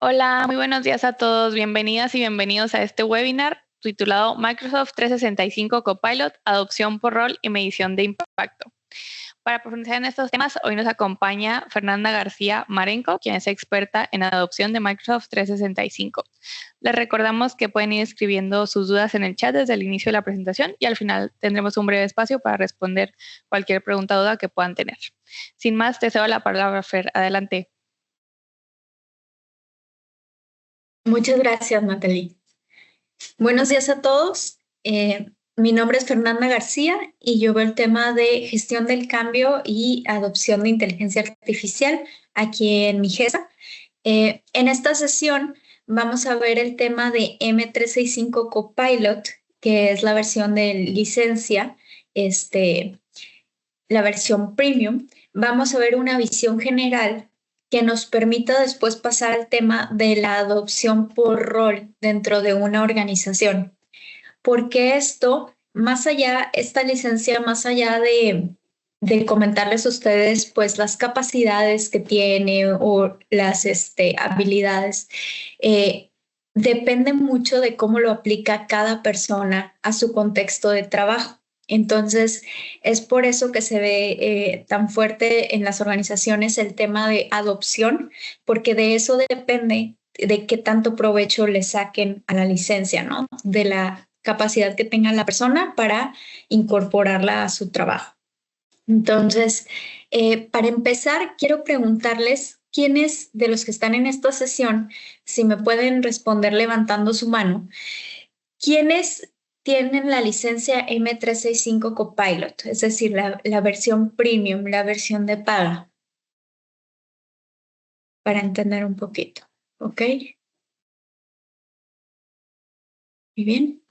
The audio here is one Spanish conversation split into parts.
Hola, muy buenos días a todos. Bienvenidas y bienvenidos a este webinar titulado Microsoft 365 Copilot, adopción por rol y medición de impacto. Para profundizar en estos temas, hoy nos acompaña Fernanda García Marenco, quien es experta en adopción de Microsoft 365. Les recordamos que pueden ir escribiendo sus dudas en el chat desde el inicio de la presentación y al final tendremos un breve espacio para responder cualquier pregunta o duda que puedan tener. Sin más, te cedo la palabra, Fer. Adelante. Muchas gracias, Natalie. Buenos días a todos. Mi nombre es Fernanda García y yo veo el tema de gestión del cambio y adopción de inteligencia artificial aquí en Migesa. En esta sesión vamos a ver el tema de M365 Copilot, que es la versión de licencia, la versión premium. Vamos a ver una visión general que nos permita después pasar al tema de la adopción por rol dentro de una organización. Porque esto, más allá, esta licencia, más allá de comentarles a ustedes pues las capacidades que tiene o las habilidades, depende mucho de cómo lo aplica cada persona a su contexto de trabajo. Entonces, es por eso que se ve tan fuerte en las organizaciones el tema de adopción, porque de eso depende de qué tanto provecho le saquen a la licencia, ¿no? De la capacidad que tenga la persona para incorporarla a su trabajo. Entonces, para empezar, quiero preguntarles quiénes de los que están en esta sesión, si me pueden responder levantando su mano, quiénes tienen la licencia M365 Copilot, es decir, la versión premium, la versión de paga, para entender un poquito, ¿ok? Muy bien.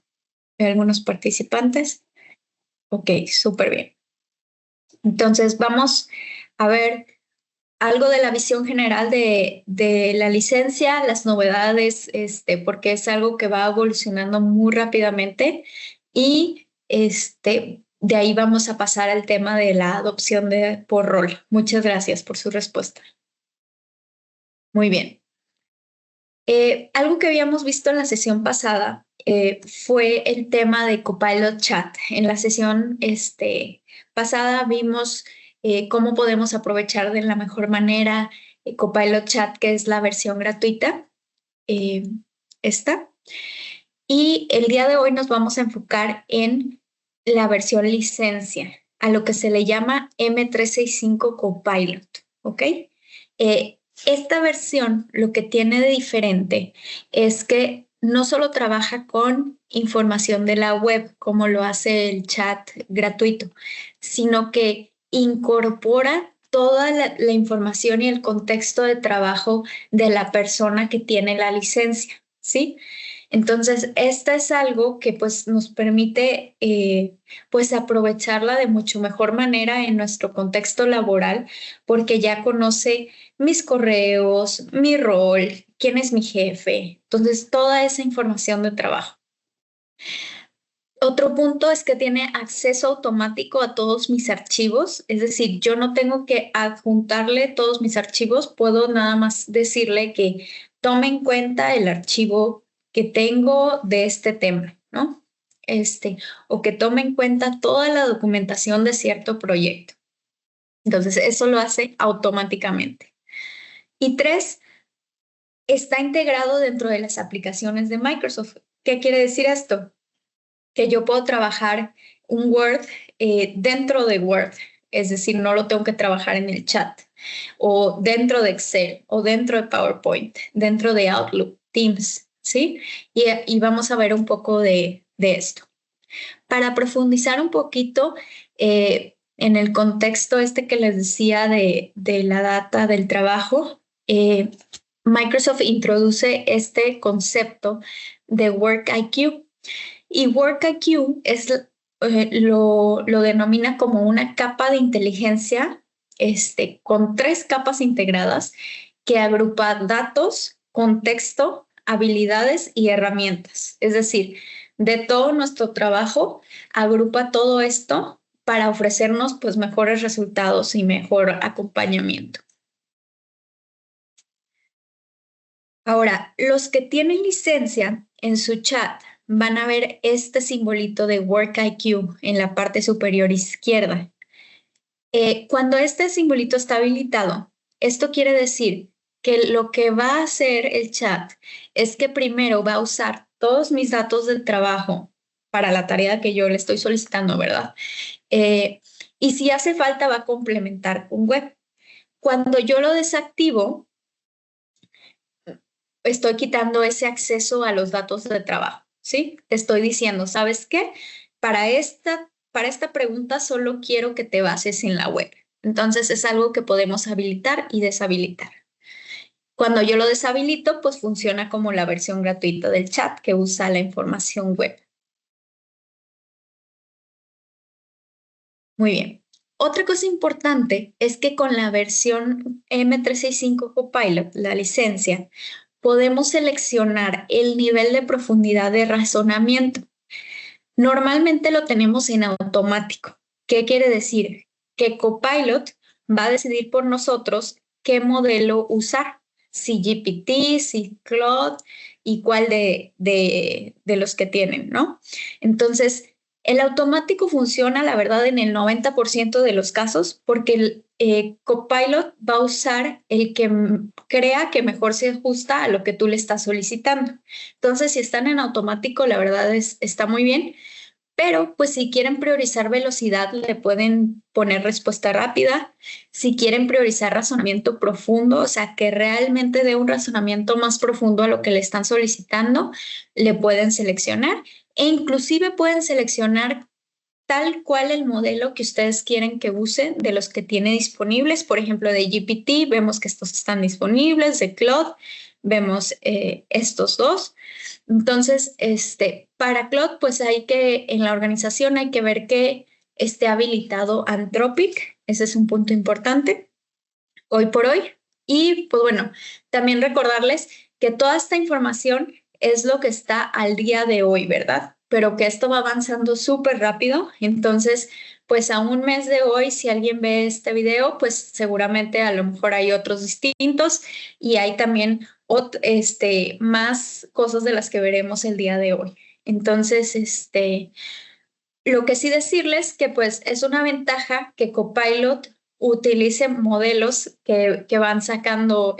¿Hay algunos participantes? Ok, súper bien. Entonces, vamos a ver algo de la visión general de la licencia, las novedades, porque es algo que va evolucionando muy rápidamente y de ahí vamos a pasar al tema de la adopción por rol. Muchas gracias por su respuesta. Muy bien. Algo que habíamos visto en la sesión pasada fue el tema de Copilot Chat. En la sesión pasada vimos cómo podemos aprovechar de la mejor manera Copilot Chat, que es la versión gratuita, esta. Y el día de hoy nos vamos a enfocar en la versión licencia, a lo que se le llama M365 Copilot, ¿ok? Esta versión lo que tiene de diferente es que no solo trabaja con información de la web, como lo hace el chat gratuito, sino que incorpora toda la información y el contexto de trabajo de la persona que tiene la licencia, ¿sí? Entonces, esta es algo que pues nos permite pues aprovecharla de mucho mejor manera en nuestro contexto laboral, porque ya conoce mis correos, mi rol, quién es mi jefe, entonces toda esa información de trabajo. Otro punto es que tiene acceso automático a todos mis archivos, es decir, yo no tengo que adjuntarle todos mis archivos, puedo nada más decirle que tome en cuenta el archivo que tengo de este tema, ¿no? O que tome en cuenta toda la documentación de cierto proyecto. Entonces, eso lo hace automáticamente. Y tres, está integrado dentro de las aplicaciones de Microsoft. ¿Qué quiere decir esto? Que yo puedo trabajar un Word dentro de Word, es decir, no lo tengo que trabajar en el chat, o dentro de Excel, o dentro de PowerPoint, dentro de Outlook, Teams, ¿sí? Y vamos a ver un poco de esto. Para profundizar un poquito en el contexto que les decía de la data del trabajo, Microsoft introduce este concepto de Work IQ. Y WorkIQ lo denomina como una capa de inteligencia con 3 capas integradas que agrupa datos, contexto, habilidades y herramientas. Es decir, de todo nuestro trabajo, agrupa todo esto para ofrecernos pues mejores resultados y mejor acompañamiento. Ahora, los que tienen licencia en su chat van a ver este simbolito de WorkIQ en la parte superior izquierda. Cuando este simbolito está habilitado, esto quiere decir que lo que va a hacer el chat es que primero va a usar todos mis datos del trabajo para la tarea que yo le estoy solicitando, ¿verdad? Y si hace falta, va a complementar un web. Cuando yo lo desactivo, estoy quitando ese acceso a los datos de trabajo, ¿sí? Te estoy diciendo, ¿sabes qué? Para esta pregunta solo quiero que te bases en la web. Entonces es algo que podemos habilitar y deshabilitar. Cuando yo lo deshabilito, pues funciona como la versión gratuita del chat que usa la información web. Muy bien. Otra cosa importante es que con la versión M365 Copilot, la licencia, podemos seleccionar el nivel de profundidad de razonamiento. Normalmente lo tenemos en automático. ¿Qué quiere decir? Que Copilot va a decidir por nosotros qué modelo usar, si GPT, si Claude y cuál de los que tienen, ¿no? Entonces, el automático funciona, la verdad, en el 90% de los casos porque el Copilot va a usar el que crea que mejor se ajusta a lo que tú le estás solicitando. Entonces, si están en automático, la verdad está muy bien. Pero pues si quieren priorizar velocidad, le pueden poner respuesta rápida. Si quieren priorizar razonamiento profundo, o sea, que realmente dé un razonamiento más profundo a lo que le están solicitando, le pueden seleccionar e inclusive pueden seleccionar tal cual el modelo que ustedes quieren que use de los que tiene disponibles. Por ejemplo, de GPT, vemos que estos están disponibles, de Claude, vemos estos dos. Entonces, para Claude, pues en la organización hay que ver que esté habilitado Anthropic. Ese es un punto importante hoy por hoy. Y pues bueno, también recordarles que toda esta información es lo que está al día de hoy, ¿verdad? Pero que esto va avanzando súper rápido. Entonces, pues a un mes de hoy, si alguien ve este video, pues seguramente a lo mejor hay otros distintos y hay también más cosas de las que veremos el día de hoy. Entonces, lo que sí decirles que pues es una ventaja que Copilot utilice modelos que van sacando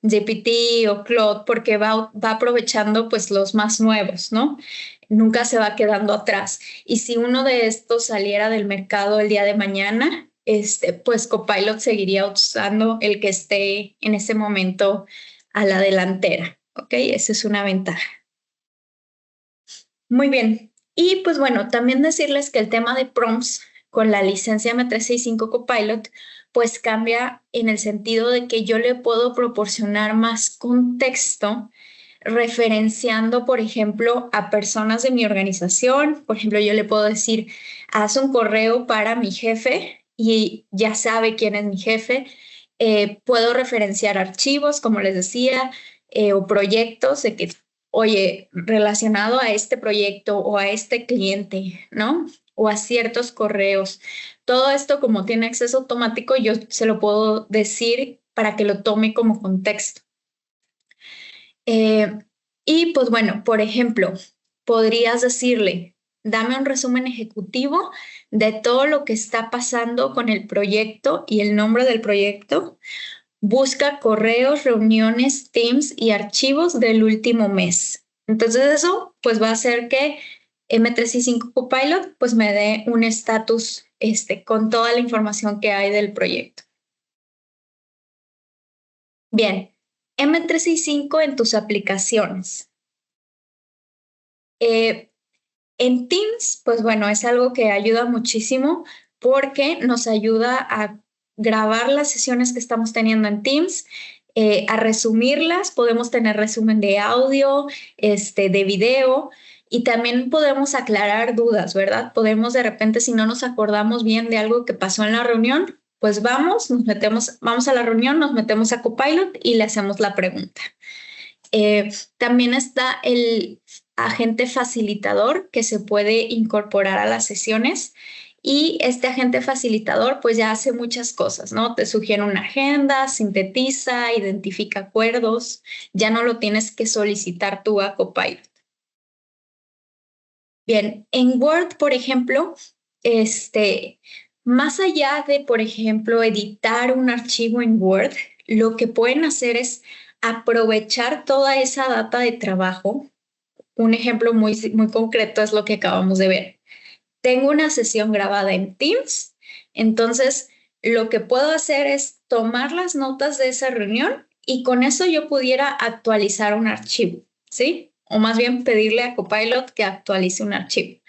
GPT o Claude porque va aprovechando pues los más nuevos, ¿no? Nunca se va quedando atrás. Y si uno de estos saliera del mercado el día de mañana, pues Copilot seguiría usando el que esté en ese momento a la delantera, ¿ok? Esa es una ventaja. Muy bien. Y pues bueno, también decirles que el tema de prompts con la licencia M365 Copilot, pues cambia en el sentido de que yo le puedo proporcionar más contexto referenciando, por ejemplo, a personas de mi organización. Por ejemplo, yo le puedo decir, haz un correo para mi jefe y ya sabe quién es mi jefe. Puedo referenciar archivos, como les decía, o proyectos de que oye, relacionado a este proyecto o a este cliente, ¿no? O a ciertos correos. Todo esto, como tiene acceso automático, yo se lo puedo decir para que lo tome como contexto. Y pues bueno, por ejemplo, podrías decirle, dame un resumen ejecutivo de todo lo que está pasando con el proyecto y el nombre del proyecto. Busca correos, reuniones, Teams y archivos del último mes. Entonces eso pues va a hacer que M365 Copilot pues me dé un estatus con toda la información que hay del proyecto. Bien, M365 en tus aplicaciones. En Teams, pues bueno, es algo que ayuda muchísimo porque nos ayuda a grabar las sesiones que estamos teniendo en Teams, a resumirlas, podemos tener resumen de audio, de video y también podemos aclarar dudas, ¿verdad? Podemos de repente, si no nos acordamos bien de algo que pasó en la reunión, pues vamos a la reunión, nos metemos a Copilot y le hacemos la pregunta. También está el agente facilitador que se puede incorporar a las sesiones Y este agente facilitador pues ya hace muchas cosas, ¿no? Te sugiere una agenda, sintetiza, identifica acuerdos, ya no lo tienes que solicitar tú a Copilot. Bien, en Word, por ejemplo, más allá de, por ejemplo, editar un archivo en Word, lo que pueden hacer es aprovechar toda esa data de trabajo. Un ejemplo muy, muy concreto es lo que acabamos de ver. Tengo una sesión grabada en Teams, entonces lo que puedo hacer es tomar las notas de esa reunión y con eso yo pudiera actualizar un archivo, ¿sí? O más bien pedirle a Copilot que actualice un archivo.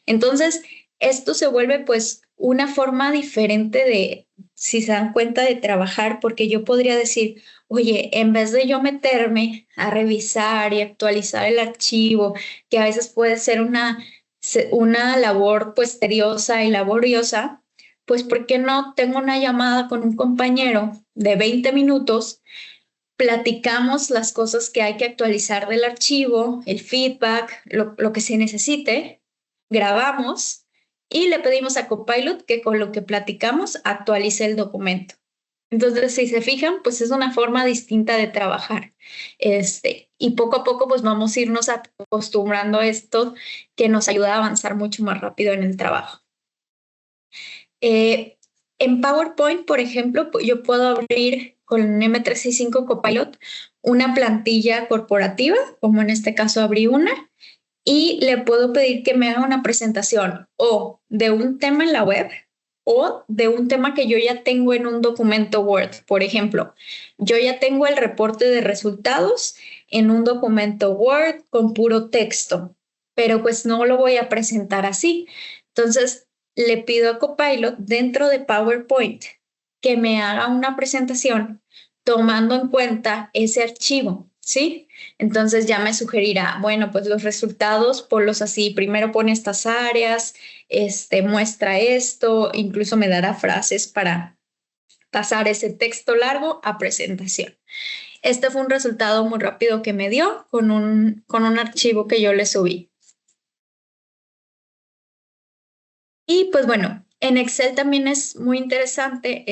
Entonces, esto se vuelve pues una forma diferente de, si se dan cuenta, de trabajar, porque yo podría decir, oye, en vez de yo meterme a revisar y actualizar el archivo, que a veces puede ser una labor pues tediosa y laboriosa, pues ¿por qué no tengo una llamada con un compañero de 20 minutos? Platicamos las cosas que hay que actualizar del archivo, el feedback, lo que se necesite, grabamos y le pedimos a Copilot que con lo que platicamos actualice el documento. Entonces, si se fijan, pues es una forma distinta de trabajar. Y poco a poco, pues vamos a irnos acostumbrando a esto que nos ayuda a avanzar mucho más rápido en el trabajo. En PowerPoint, por ejemplo, yo puedo abrir con M365 Copilot una plantilla corporativa, como en este caso abrí una, y le puedo pedir que me haga una presentación o de un tema en la web o de un tema que yo ya tengo en un documento Word. Por ejemplo, yo ya tengo el reporte de resultados en un documento Word con puro texto, pero pues no lo voy a presentar así. Entonces, le pido a Copilot dentro de PowerPoint que me haga una presentación tomando en cuenta ese archivo, ¿sí? Entonces ya me sugerirá, bueno, pues los resultados, ponlos así, primero pone estas áreas, muestra esto, incluso me dará frases para pasar ese texto largo a presentación. Este fue un resultado muy rápido que me dio con un archivo que yo le subí. Y pues bueno, en Excel también es muy interesante,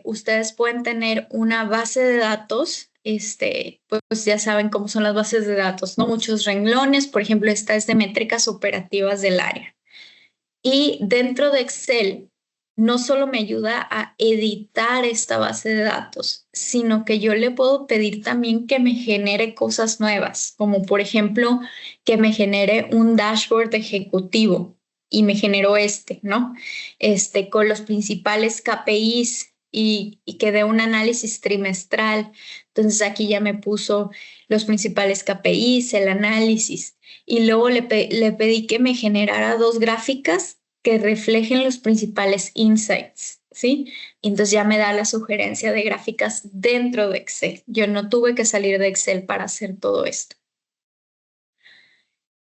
ustedes pueden tener una base de datos, pues ya saben cómo son las bases de datos, ¿no? Muchos renglones, por ejemplo, esta es de métricas operativas del área. Y dentro de Excel, no solo me ayuda a editar esta base de datos, sino que yo le puedo pedir también que me genere cosas nuevas, como por ejemplo, que me genere un dashboard ejecutivo y me generó ¿no? Con los principales KPIs y que dé un análisis trimestral. Entonces aquí ya me puso los principales KPIs, el análisis. Y luego le pedí que me generara 2 gráficas que reflejen los principales insights, ¿sí? Y entonces ya me da la sugerencia de gráficas dentro de Excel. Yo no tuve que salir de Excel para hacer todo esto.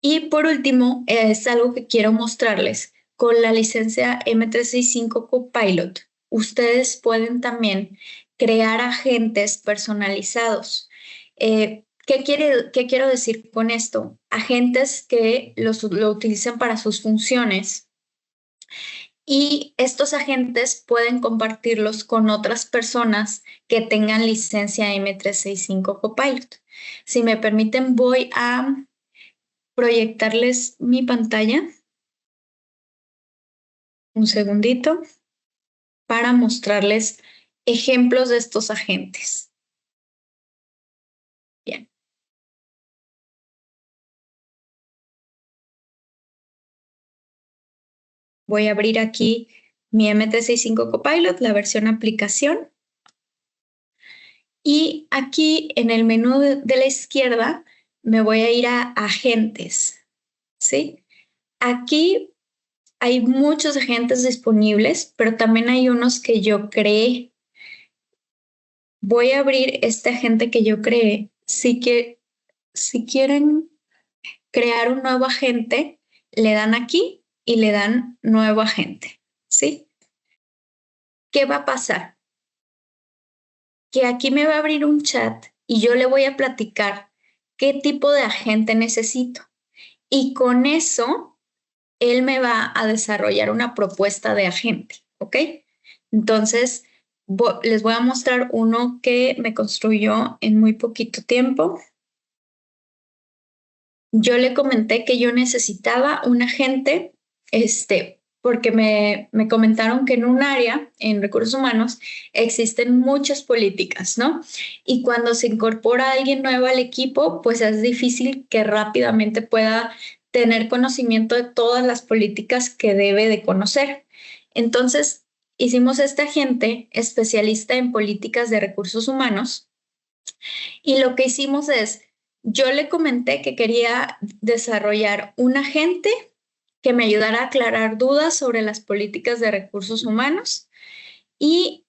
Y por último, es algo que quiero mostrarles. Con la licencia M365 Copilot, ustedes pueden también crear agentes personalizados. ¿Qué quiero decir con esto? Agentes que lo utilicen para sus funciones y estos agentes pueden compartirlos con otras personas que tengan licencia M365 Copilot. Si me permiten, voy a proyectarles mi pantalla un segundito para mostrarles ejemplos de estos agentes. Bien. Voy a abrir aquí mi M365 Copilot, la versión aplicación. Y aquí en el menú de la izquierda me voy a ir a agentes, ¿sí? Aquí hay muchos agentes disponibles, pero también hay unos que yo creé. Voy a abrir este agente que yo creé. Si quieren crear un nuevo agente, le dan aquí y le dan nuevo agente, ¿sí? ¿Qué va a pasar? Que aquí me va a abrir un chat y yo le voy a platicar qué tipo de agente necesito. Y con eso él me va a desarrollar una propuesta de agente, ¿ok? Entonces, les voy a mostrar uno que me construyó en muy poquito tiempo. Yo le comenté que yo necesitaba un agente, porque me comentaron que en un área, en recursos humanos, existen muchas políticas, ¿no? Y cuando se incorpora alguien nuevo al equipo, pues es difícil que rápidamente pueda tener conocimiento de todas las políticas que debe de conocer. Entonces, hicimos este agente especialista en políticas de recursos humanos y lo que hicimos es, yo le comenté que quería desarrollar un agente que me ayudara a aclarar dudas sobre las políticas de recursos humanos y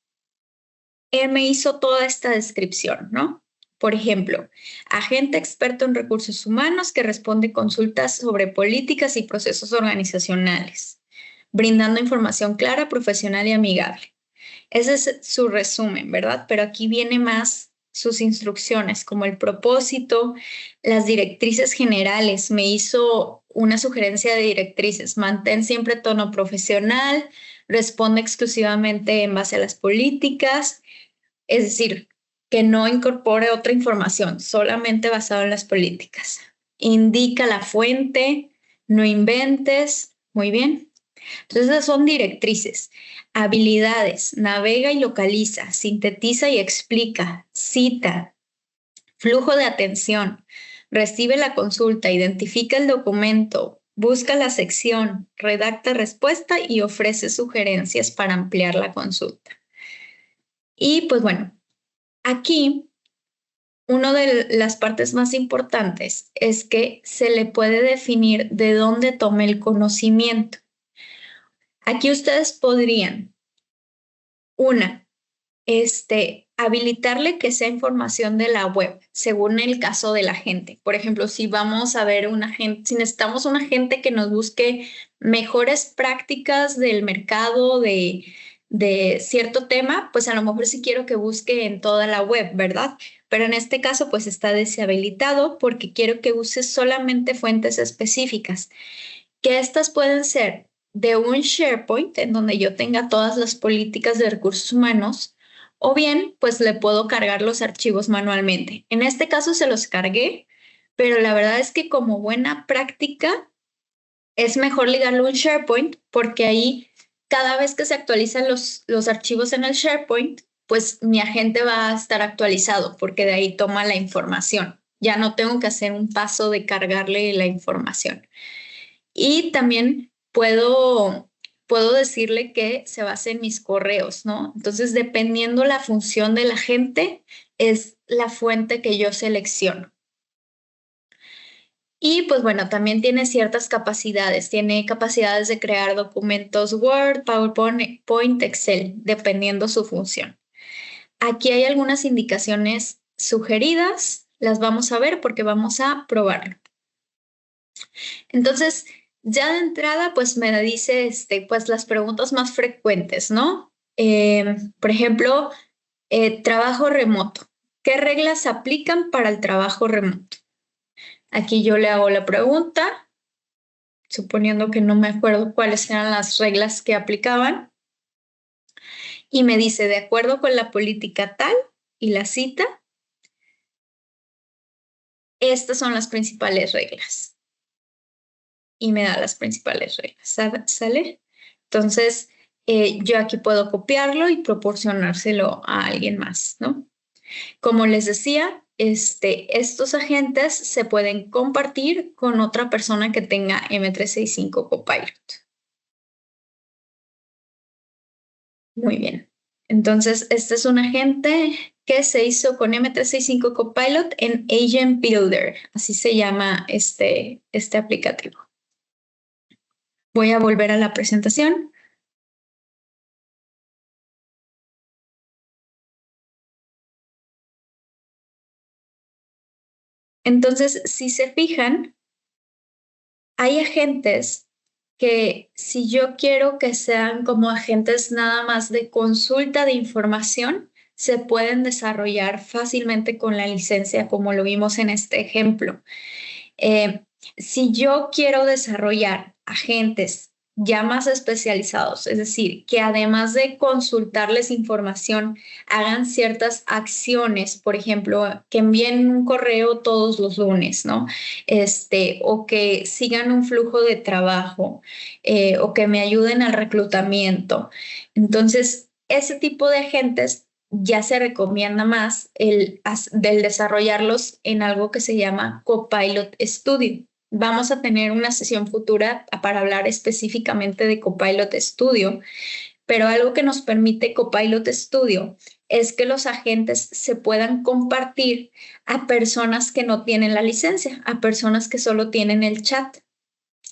él me hizo toda esta descripción, ¿no? Por ejemplo, agente experto en recursos humanos que responde consultas sobre políticas y procesos organizacionales, brindando información clara, profesional y amigable. Ese es su resumen, ¿verdad? Pero aquí viene más sus instrucciones, como el propósito, las directrices generales. Me hizo una sugerencia de directrices. Mantén siempre tono profesional, responde exclusivamente en base a las políticas, es decir, que no incorpore otra información, solamente basado en las políticas. Indica la fuente, no inventes. Muy bien. Entonces, esas son directrices. Habilidades, navega y localiza, sintetiza y explica, cita, flujo de atención, recibe la consulta, identifica el documento, busca la sección, redacta respuesta y ofrece sugerencias para ampliar la consulta. Y pues bueno, aquí una de las partes más importantes es que se le puede definir de dónde tome el conocimiento. Aquí ustedes podrían, habilitarle que sea información de la web, según el caso de la gente. Por ejemplo, si vamos a ver si necesitamos un agente que nos busque mejores prácticas del mercado de cierto tema, pues a lo mejor sí quiero que busque en toda la web, ¿verdad? Pero en este caso, pues está deshabilitado porque quiero que use solamente fuentes específicas, que estas pueden ser de un SharePoint en donde yo tenga todas las políticas de recursos humanos, o bien pues le puedo cargar los archivos manualmente. En este caso se los cargué, pero la verdad es que como buena práctica es mejor ligarlo a un SharePoint porque ahí cada vez que se actualizan los archivos en el SharePoint, pues mi agente va a estar actualizado porque de ahí toma la información. Ya no tengo que hacer un paso de cargarle la información. Y también puedo decirle que se base en mis correos, ¿no? Entonces, dependiendo la función de la gente, es la fuente que yo selecciono. Y pues bueno, también tiene ciertas capacidades. Tiene capacidades de crear documentos Word, PowerPoint, Excel, dependiendo su función. Aquí hay algunas indicaciones sugeridas. Las vamos a ver porque vamos a probarlo. Entonces, ya de entrada, pues me dice, pues las preguntas más frecuentes, ¿no? Por ejemplo, trabajo remoto. ¿Qué reglas se aplican para el trabajo remoto? Aquí yo le hago la pregunta, suponiendo que no me acuerdo cuáles eran las reglas que aplicaban, y me dice, de acuerdo con la política tal y la cita, estas son las principales reglas. Y me da las principales reglas, ¿sale? Entonces, yo aquí puedo copiarlo y proporcionárselo a alguien más, ¿no? Como les decía, estos agentes se pueden compartir con otra persona que tenga M365 Copilot. Muy bien. Entonces, este es un agente que se hizo con M365 Copilot en Agent Builder. Así se llama este aplicativo. Voy a volver a la presentación. Entonces, si se fijan, hay agentes que si yo quiero que sean como agentes nada más de consulta de información, se pueden desarrollar fácilmente con la licencia, como lo vimos en este ejemplo. Si yo quiero desarrollar agentes ya más especializados, es decir, que además de consultarles información, hagan ciertas acciones, por ejemplo, que envíen un correo todos los lunes, ¿no? O que sigan un flujo de trabajo, o que me ayuden al reclutamiento. Entonces, ese tipo de agentes ya se recomienda más del desarrollarlos en algo que se llama Copilot Studio. Vamos a tener una sesión futura para hablar específicamente de Copilot Studio, pero algo que nos permite Copilot Studio es que los agentes se puedan compartir a personas que no tienen la licencia, a personas que solo tienen el chat.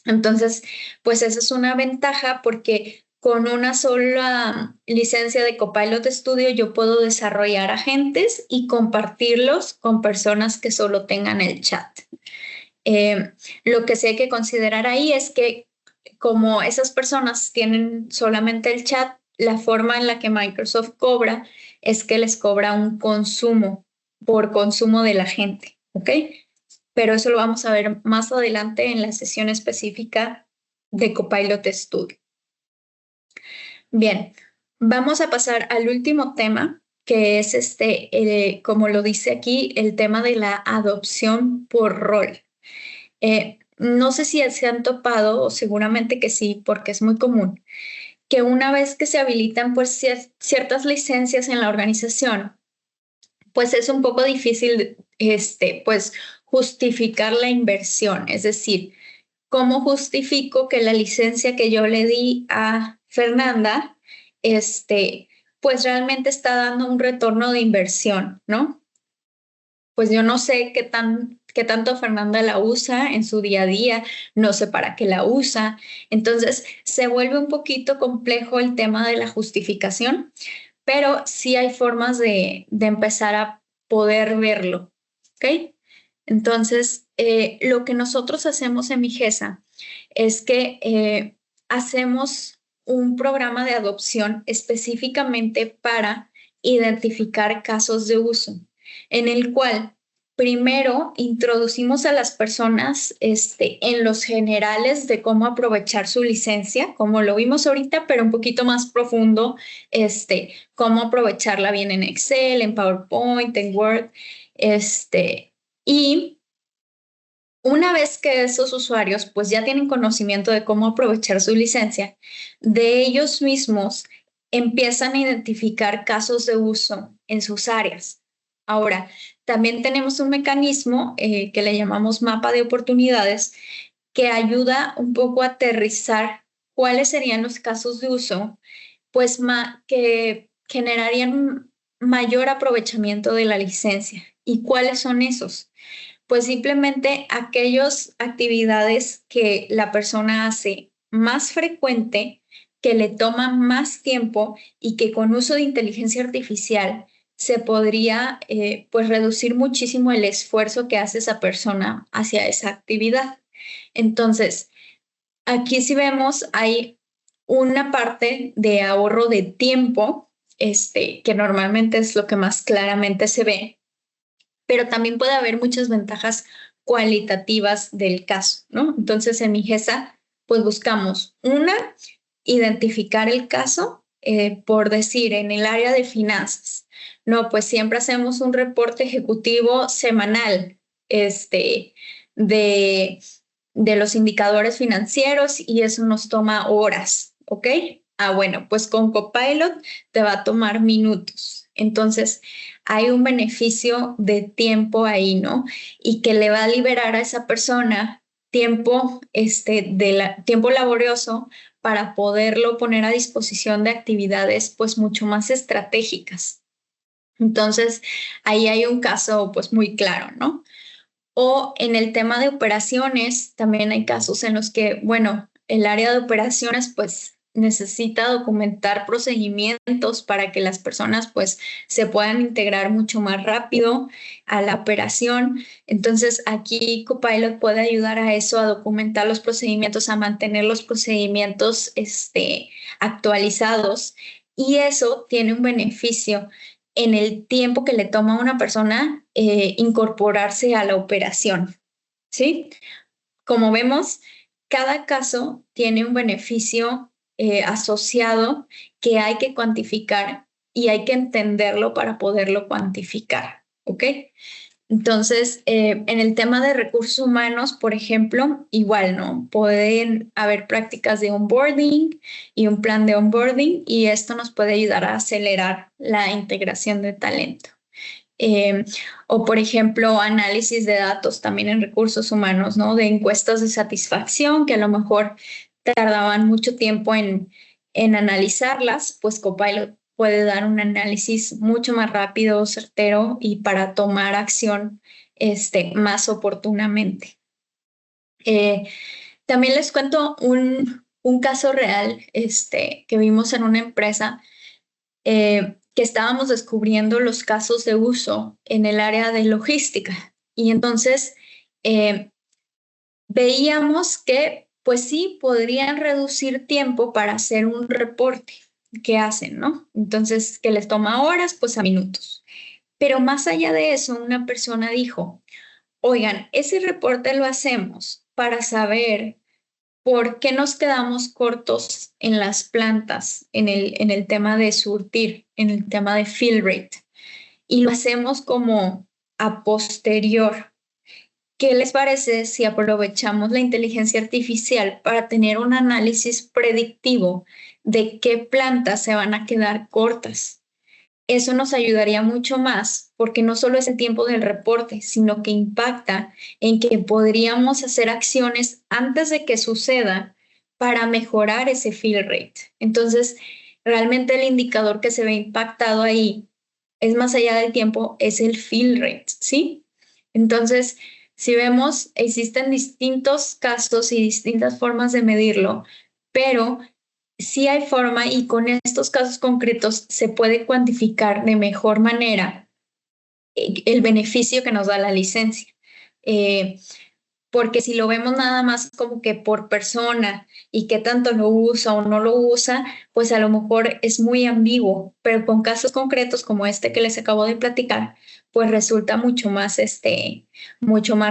Entonces, pues esa es una ventaja porque con una sola licencia de Copilot Studio yo puedo desarrollar agentes y compartirlos con personas que solo tengan el chat. Lo que sí hay que considerar ahí es que como esas personas tienen solamente el chat, la forma en la que Microsoft cobra es que les cobra un consumo por consumo de la gente, ¿ok? Pero eso lo vamos a ver más adelante en la sesión específica de Copilot Studio. Bien, vamos a pasar al último tema, que es como lo dice aquí, el tema de la adopción por rol. No sé si se han topado, o seguramente que sí, porque es muy común, que una vez que se habilitan pues ciertas licencias en la organización, pues es un poco difícil pues justificar la inversión. Es decir, ¿cómo justifico que la licencia que yo le di a Fernanda, pues realmente está dando un retorno de inversión, ¿no? Pues yo no sé qué tanto Fernanda la usa en su día a día, no sé para qué la usa. Entonces se vuelve un poquito complejo el tema de la justificación, pero sí hay formas de empezar a poder verlo, ¿ok? Entonces, lo que nosotros hacemos en Migesa es que hacemos un programa de adopción específicamente para identificar casos de uso, en el cual primero introducimos a las personas en los generales de cómo aprovechar su licencia, como lo vimos ahorita, pero un poquito más profundo, cómo aprovecharla bien en Excel, en PowerPoint, en Word, y una vez que esos usuarios pues ya tienen conocimiento de cómo aprovechar su licencia, de ellos mismos empiezan a identificar casos de uso en sus áreas. Ahora, también tenemos un mecanismo que le llamamos mapa de oportunidades que ayuda un poco a aterrizar cuáles serían los casos de uso, pues que generarían mayor aprovechamiento de la licencia. ¿Y cuáles son esos? Pues simplemente aquellas actividades que la persona hace más frecuente, que le toma más tiempo y que con uso de inteligencia artificial se podría pues reducir muchísimo el esfuerzo que hace esa persona hacia esa actividad. Entonces, aquí si vemos hay una parte de ahorro de tiempo, que normalmente es lo que más claramente se ve, pero también puede haber muchas ventajas cualitativas del caso, ¿no? Entonces, en Migesa, pues buscamos identificar el caso, por decir, en el área de finanzas. No, pues siempre hacemos un reporte ejecutivo semanal, de, de los indicadores financieros y eso nos toma horas, ¿ok? Bueno, pues con Copilot te va a tomar minutos. Entonces, hay un beneficio de tiempo ahí, ¿no? Y que le va a liberar a esa persona tiempo, tiempo laborioso para poderlo poner a disposición de actividades pues mucho más estratégicas. Entonces, ahí hay un caso pues muy claro, ¿no? O en el tema de operaciones, también hay casos en los que, bueno, el área de operaciones pues necesita documentar procedimientos para que las personas pues se puedan integrar mucho más rápido a la operación. Entonces aquí Copilot puede ayudar a eso, a documentar los procedimientos, a mantener los procedimientos actualizados y eso tiene un beneficio en el tiempo que le toma a una persona incorporarse a la operación, ¿sí? Como vemos, cada caso tiene un beneficio asociado que hay que cuantificar y hay que entenderlo para poderlo cuantificar, ¿ok? Entonces, en el tema de recursos humanos, por ejemplo, igual, ¿no? Pueden haber prácticas de onboarding y un plan de onboarding y esto nos puede ayudar a acelerar la integración de talento. Eh, o, por ejemplo, análisis de datos también en recursos humanos, ¿no? De encuestas de satisfacción que a lo mejor tardaban mucho tiempo en analizarlas, pues Copilot puede dar un análisis mucho más rápido, certero y para tomar acción más oportunamente. También les cuento un caso real que vimos en una empresa que estábamos descubriendo los casos de uso en el área de logística. Y entonces veíamos que, pues sí, podrían reducir tiempo para hacer un reporte que hacen, ¿no? Entonces, que les toma horas, pues a minutos. Pero más allá de eso, una persona dijo, oigan, ese reporte lo hacemos para saber por qué nos quedamos cortos en las plantas, en el tema de surtir, en el tema de fill rate. Y lo hacemos como a posterior. ¿Qué les parece si aprovechamos la inteligencia artificial para tener un análisis predictivo de qué plantas se van a quedar cortas? Eso nos ayudaría mucho más porque no solo es el tiempo del reporte, sino que impacta en que podríamos hacer acciones antes de que suceda para mejorar ese fill rate. Entonces, realmente el indicador que se ve impactado ahí es más allá del tiempo, es el fill rate, ¿sí? Entonces, si vemos, existen distintos casos y distintas formas de medirlo, pero sí hay forma y con estos casos concretos se puede cuantificar de mejor manera el beneficio que nos da la licencia. Porque si lo vemos nada más como que por persona y qué tanto lo usa o no lo usa, pues a lo mejor es muy ambiguo, pero con casos concretos como este que les acabo de platicar, pues resulta mucho más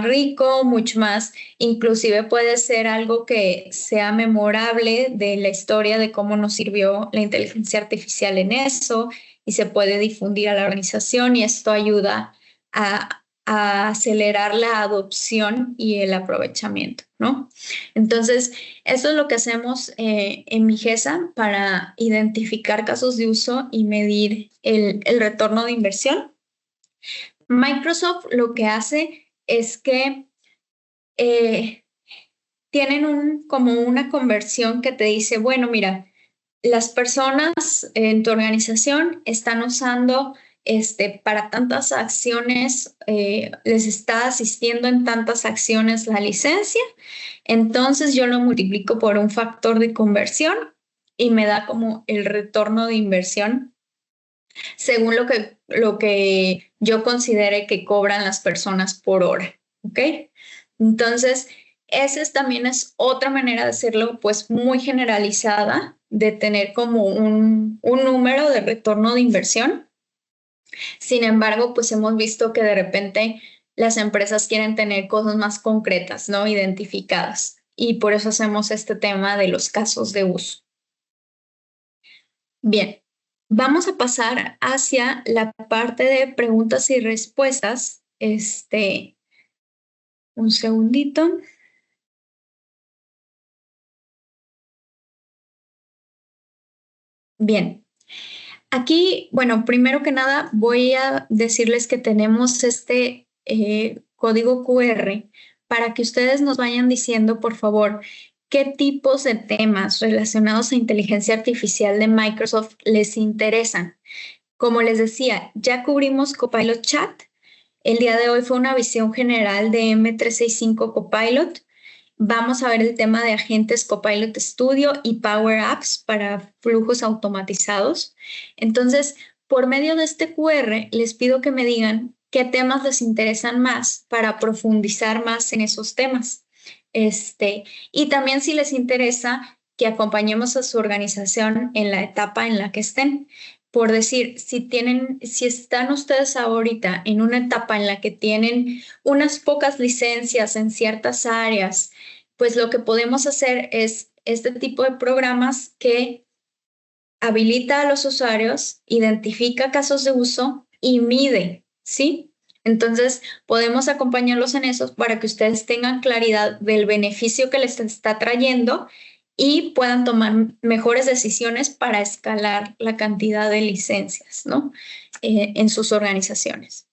rico, mucho más, inclusive puede ser algo que sea memorable de la historia de cómo nos sirvió la inteligencia artificial en eso y se puede difundir a la organización y esto ayuda a acelerar la adopción y el aprovechamiento, ¿no? Entonces, eso es lo que hacemos en Migesa para identificar casos de uso y medir el retorno de inversión. Microsoft lo que hace es que tienen como una conversión que te dice, bueno, mira, las personas en tu organización están usando para tantas acciones, les está asistiendo en tantas acciones la licencia, entonces yo lo multiplico por un factor de conversión y me da como el retorno de inversión según lo que yo considere que cobran las personas por hora, ¿ok? Entonces, también es otra manera de hacerlo, pues muy generalizada, de tener como un número de retorno de inversión. Sin embargo, pues hemos visto que de repente las empresas quieren tener cosas más concretas, ¿no? Identificadas. Y por eso hacemos este tema de los casos de uso. Bien, vamos a pasar hacia la parte de preguntas y respuestas. Un segundito. Bien, aquí, bueno, primero que nada voy a decirles que tenemos este código QR para que ustedes nos vayan diciendo, por favor, qué tipos de temas relacionados a inteligencia artificial de Microsoft les interesan. Como les decía, ya cubrimos Copilot Chat. El día de hoy fue una visión general de M365 Copilot. Vamos a ver el tema de agentes Copilot Studio y Power Apps para flujos automatizados. Entonces, por medio de este QR, les pido que me digan qué temas les interesan más para profundizar más en esos temas. Y también si les interesa que acompañemos a su organización en la etapa en la que estén. Por decir, si están ustedes ahorita en una etapa en la que tienen unas pocas licencias en ciertas áreas, pues lo que podemos hacer es este tipo de programas que habilita a los usuarios, identifica casos de uso y mide, ¿sí? Entonces, podemos acompañarlos en eso para que ustedes tengan claridad del beneficio que les está trayendo y puedan tomar mejores decisiones para escalar la cantidad de licencias, ¿no? En sus organizaciones.